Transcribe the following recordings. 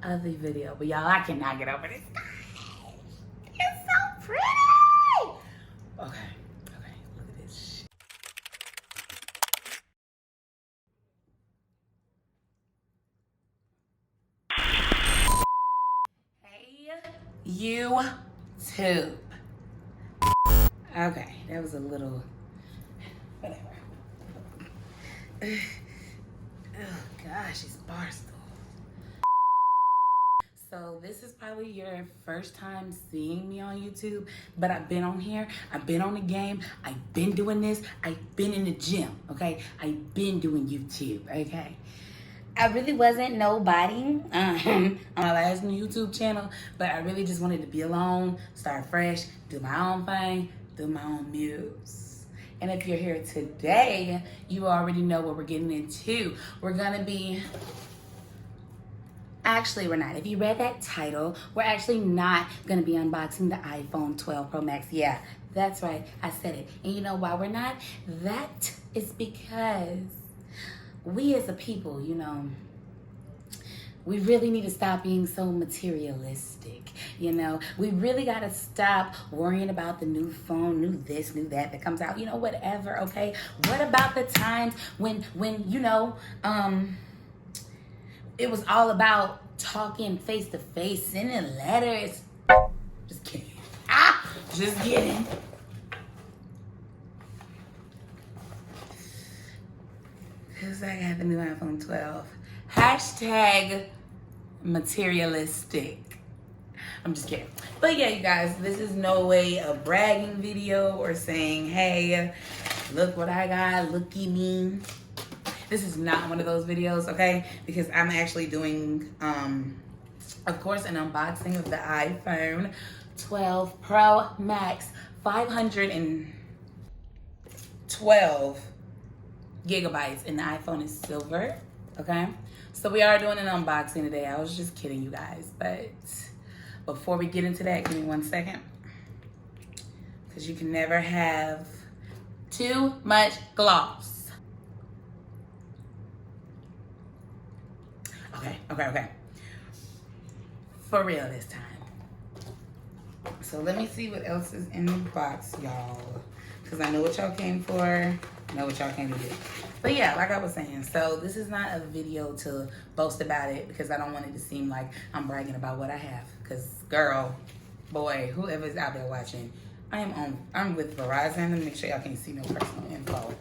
part of the video. But y'all, I cannot get over this. It's so pretty. Okay, look at this shit. Hey, YouTube. Okay, that was a little, whatever. Oh gosh, these barstools. So this is probably your first time seeing me on YouTube, but I've been on here, I've been on the game, I've been doing this, I've been in the gym, okay? I've been doing YouTube, okay? I really wasn't nobody on my last YouTube channel, but I really just wanted to be alone, start fresh, do my own thing, do my own muse. And if you're here today, you already know what we're getting into. We're gonna be, actually we're not. If you read that title, we're actually not gonna be unboxing the iPhone 12 Pro Max. Yeah, that's right, I said it. And you know why we're not? That is because we as a people, you know, we really need to stop being so materialistic, you know? We really gotta stop worrying about the new phone, new this, new that comes out, you know, whatever, okay? What about the times when you know, it was all about talking face to face, sending letters. Just kidding. Just kidding. Cause I got the new iPhone 12. Hashtag materialistic. I'm just kidding. But yeah, you guys, this is no way a bragging video or saying, hey, look what I got, looky me. This is not one of those videos, okay? Because I'm actually doing, of course, an unboxing of the iPhone 12 Pro Max, 512 gigabytes, and the iPhone is silver, okay? So we are doing an unboxing today. I was just kidding, you guys, but before we get into that, give me 1 second, because you can never have too much gloss. Okay. For real this time. So let me see what else is in the box, y'all, because I know what y'all came for. I know what y'all came to do. But yeah, like I was saying, so this is not a video to boast about it, because I don't want it to seem like I'm bragging about what I have. Because girl, boy, whoever's out there watching, I'm with Verizon. Let me make sure y'all can't see no personal info.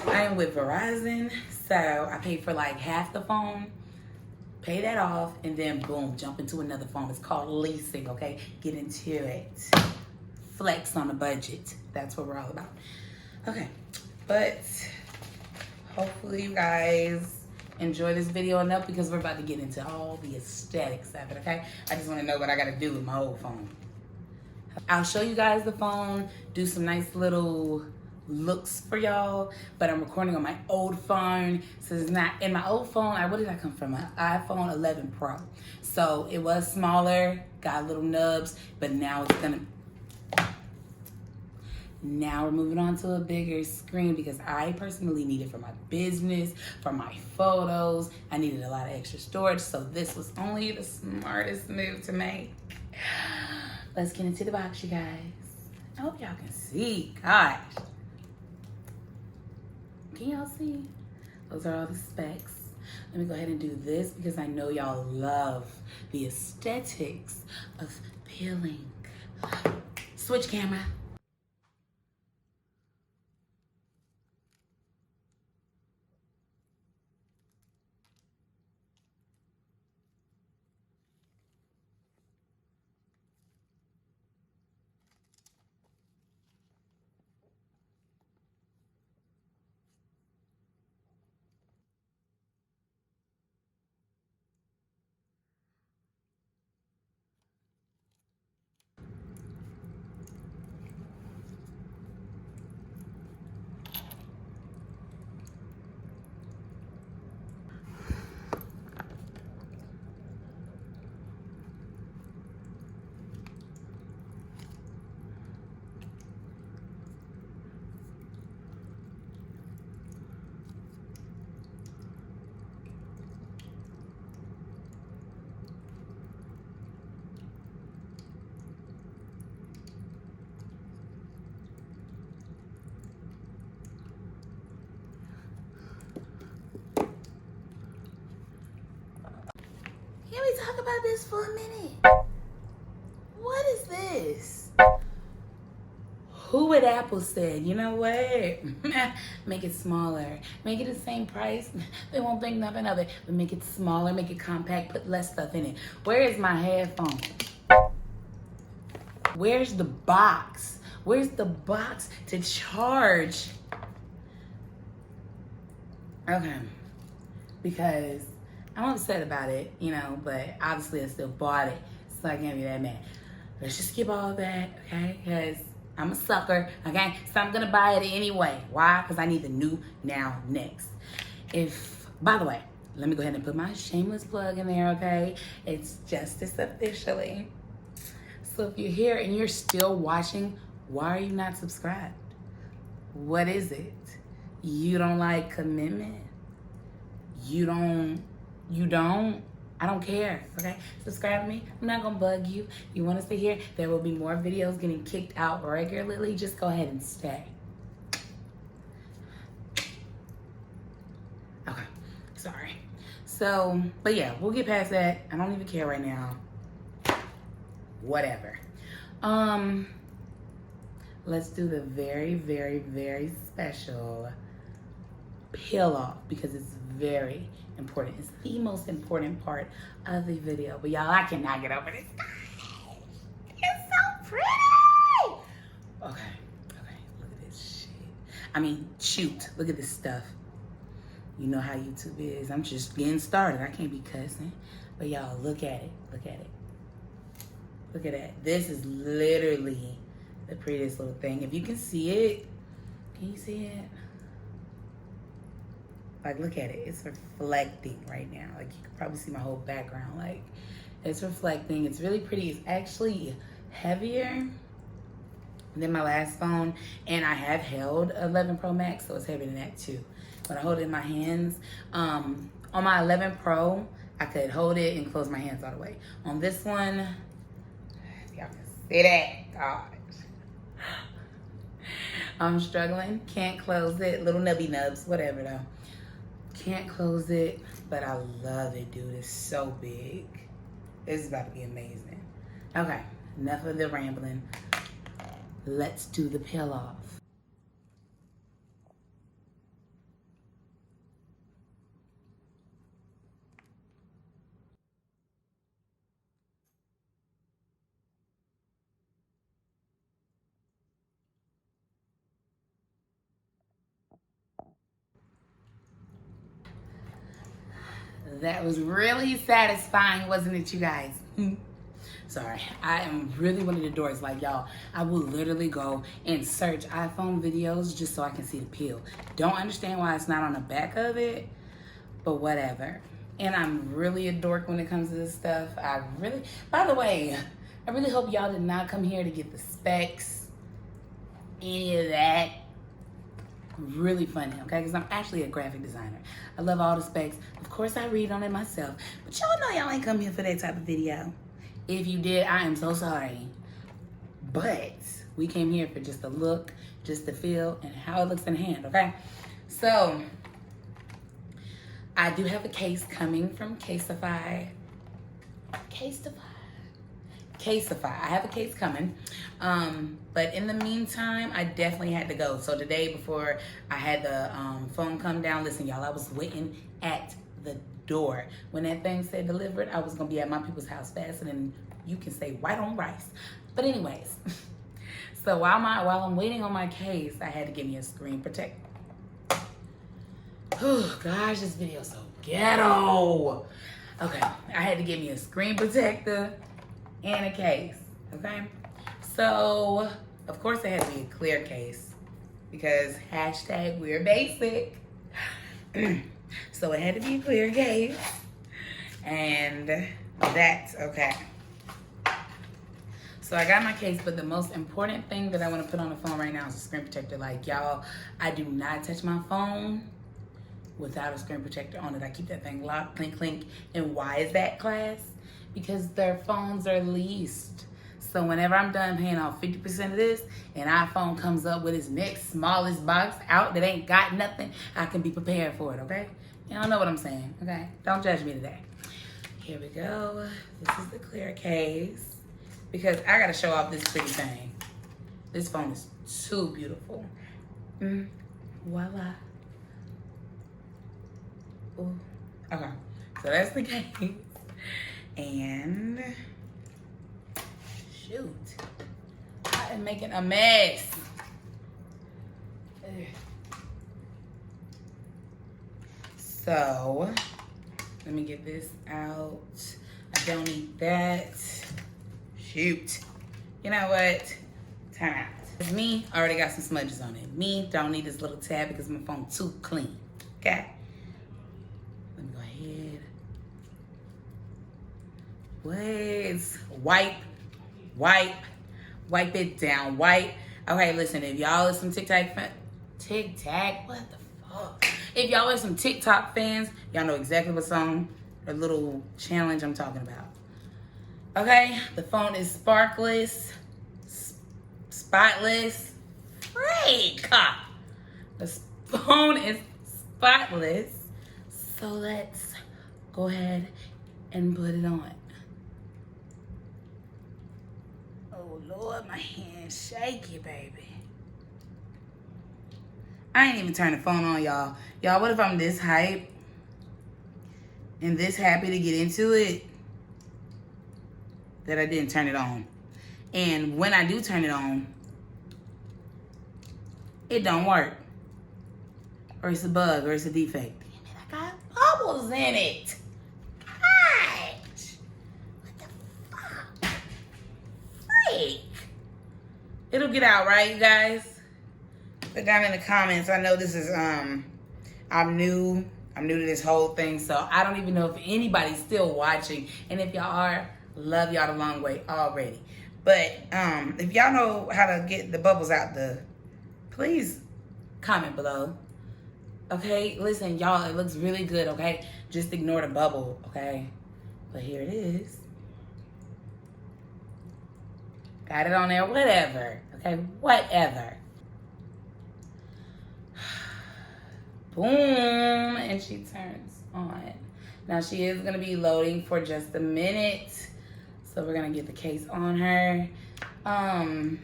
I am with Verizon, so I paid for like half the phone, pay that off, and then boom, jump into another phone. It's called leasing, okay? Get into it. Flex on a budget. That's what we're all about. Okay, but hopefully you guys enjoy this video enough, because we're about to get into all the aesthetics of it, okay? I just want to know what I got to do with my old phone. I'll show you guys the phone, do some nice little looks for y'all, but I'm recording on my old phone, so it's not in my old phone. What did I come from? An iPhone 11 Pro. So it was smaller, got little nubs, but now we're moving on to a bigger screen, because I personally need it for my business, for my photos. I needed a lot of extra storage, so this was only the smartest move to make. Let's get into the box, you guys. I hope y'all can see. Gosh. Can y'all see? Those are all the specs. Let me go ahead and do this, because I know y'all love the aesthetics of peeling. Switch camera. about this for a minute. What is this? Who at Apple said, you know what? Make it smaller. Make it the same price. They won't think nothing of it. But make it smaller, make it compact, put less stuff in it. Where is my headphone? Where's the box? Where's the box to charge? Okay. Because I'm upset about it, you know, but obviously I still bought it. So I can't be that mad. Let's just skip all that, okay? Because I'm a sucker, okay? So I'm gonna buy it anyway. Why? Because I need the new now next. By the way, let me go ahead and put my shameless plug in there, okay? It's Justice officially. So if you're here and you're still watching, why are you not subscribed? What is it? You don't like commitment? You don't? I don't care, okay? Subscribe to me. I'm not gonna bug you. You want to stay here? There will be more videos getting kicked out regularly. Just go ahead and stay. Okay, sorry. So, but yeah, we'll get past that. I don't even care right now. Whatever. Let's do the very, very, very special peel off because it's very important. It's the most important part of the video. But y'all, I cannot get over this. It's so pretty. Okay, look at this shit. I mean, shoot, look at this stuff. You know how YouTube is. I'm just getting started. I can't be cussing. But y'all, look at it. Look at it. Look at that. This is literally the prettiest little thing. If you can see it, can you see it? Like, look at it. It's reflecting right now. Like, you can probably see my whole background. Like, it's reflecting. It's really pretty. It's actually heavier than my last phone. And I have held 11 Pro Max, so it's heavier than that too. When I hold it in my hands, on my 11 Pro, I could hold it and close my hands all the way. On this one, y'all can see that. God. I'm struggling. Can't close it. Little nubby nubs. Whatever, though. Can't close it, but I love it, dude. It's so big. This is about to be amazing. Okay, enough of the rambling. Let's do the peel off. That was really satisfying, wasn't it, you guys? Sorry, I am really one of the dorks. Like, y'all, I will literally go and search iPhone videos just so I can see the peel. Don't understand why it's not on the back of it, but whatever. And I'm really a dork when it comes to this stuff. By the way, I really hope y'all did not come here to get the specs, any of that. Really funny, okay? Because I'm actually a graphic designer. I love all the specs. Of course, I read on it myself. But y'all know y'all ain't come here for that type of video. If you did, I am so sorry. But we came here for just the look, just the feel, and how it looks in hand, okay? So, I do have a case coming from Casetify. Casetify. I have a case coming. But in the meantime, I definitely had to go. So today, before I had the phone come down, listen, y'all, I was waiting at the door. When that thing said delivered, I was gonna be at my people's house faster than you can say white on rice. But anyways, so while I'm waiting on my case, I had to give me a screen protector. Oh gosh, this video is so ghetto. Okay, I had to give me a screen protector and a case, okay? So, of course it had to be a clear case because hashtag we're basic. So it had to be a clear case and that's okay. So I got my case, but the most important thing that I want to put on the phone right now is a screen protector. Like, y'all, I do not touch my phone without a screen protector on it. I keep that thing locked, clink, clink. And why is that, class? Because their phones are leased. So whenever I'm done paying off 50% of this, and iPhone comes up with its next smallest box out that ain't got nothing, I can be prepared for it, okay? Y'all know what I'm saying, okay? Don't judge me today. Here we go. This is the clear case. Because I gotta show off this pretty thing. This phone is too beautiful. Voila. Ooh. Okay, so that's the case. And shoot, I am making a mess. So let me get this out. I don't need that. Shoot. You know what? Time out. Me, already got some smudges on it. Me, don't need this little tab because my phone's too clean. Okay? Let me go ahead. Wait. Wipe it down. Wipe. Okay, listen, if y'all are some TikTok, what the fuck? If y'all are some TikTok fans, y'all know exactly what song or little challenge I'm talking about. Okay, the phone is sparkless, spotless. Freak! The phone is spotless. So let's go ahead and put it on. Oh Lord, my hand's shaky, baby. I ain't even turned the phone on, y'all. Y'all, what if I'm this hype and this happy to get into it that I didn't turn it on? And when I do turn it on, it don't work. Or it's a bug, or it's a defect. Damn it, I got bubbles in it. Gosh. What the fuck? Freak. It'll get out, right, you guys? Put down in the comments. I know this is, I'm new to this whole thing, so I don't even know if anybody's still watching. And if y'all are, love y'all the long way already. But if y'all know how to get the bubbles out, please comment below. Okay, listen, y'all, it looks really good, okay? Just ignore the bubble, okay? But here it is. Got it on there, whatever, okay? Whatever. Boom, and she turns on. Now she is gonna be loading for just a minute. So we're gonna get the case on her. I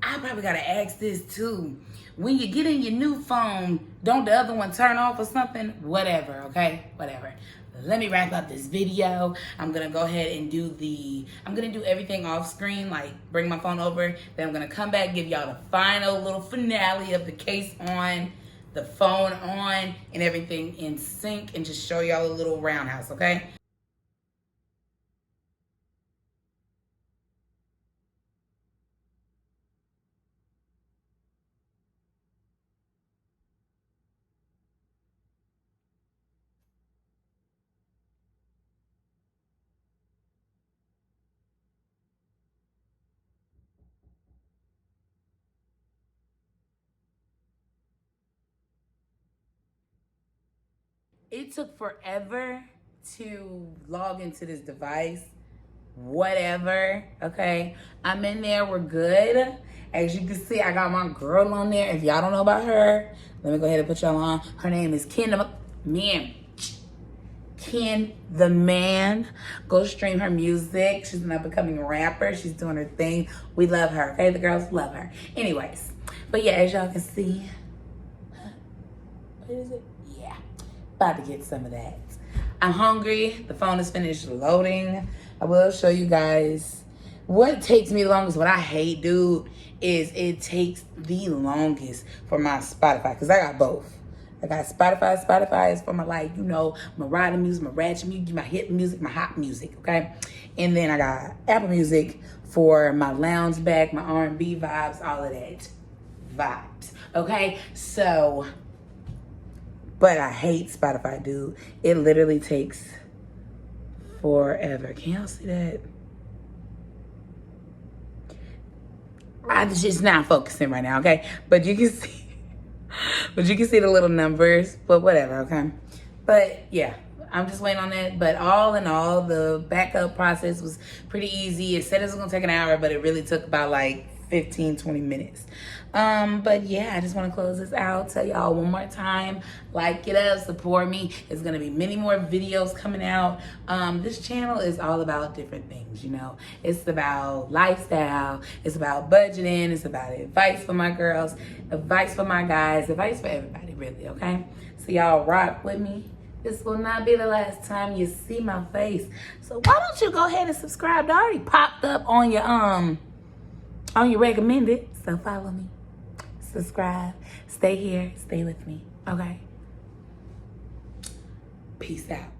probably gotta ask this too. When you get in your new phone, don't the other one turn off or something? Whatever, okay? Whatever. Let me wrap up this video. I'm gonna go ahead and I'm gonna do everything off screen, like bring my phone over. Then I'm gonna come back, give y'all the final little finale of the case on, the phone on, and everything in sync, and just show y'all a little roundhouse, okay? It took forever to log into this device. Whatever, okay? I'm in there, we're good. As you can see, I got my girl on there. If y'all don't know about her, let me go ahead and put y'all on. Her name is Ken the Man. Go stream her music. She's an up-and-coming rapper. She's doing her thing. We love her, okay? The girls love her. Anyways, but yeah, as y'all can see, what is it? Yeah, about to get some of that. I'm hungry. The phone is finished loading. I will show you guys what takes me the longest. What I hate, dude, is it takes the longest for my Spotify, because I got both. I got Spotify. Spotify is for my, like, you know, my riding music, my ratchet music, my hip music, my hot music, okay? And then I got Apple Music for my lounge back, my R&B vibes, all of that vibes, okay? So, but I hate Spotify, dude. It literally takes forever. Can y'all see that? I'm just not focusing right now, okay? But you can see, the little numbers, but whatever, okay? But yeah, I'm just waiting on that. But all in all, the backup process was pretty easy. It said it was gonna take an hour, but it really took about like 15, 20 minutes. But yeah, I just want to close this out. Tell y'all one more time, like it up, support me. There's gonna be many more videos coming out. This channel is all about different things, you know. It's about lifestyle, it's about budgeting, it's about advice for my girls, advice for my guys, advice for everybody, really, okay? So y'all rock with me. This will not be the last time you see my face. So why don't you go ahead and subscribe? It already popped up on your recommended. So follow me. Subscribe. Stay here. Stay with me. Okay? Peace out.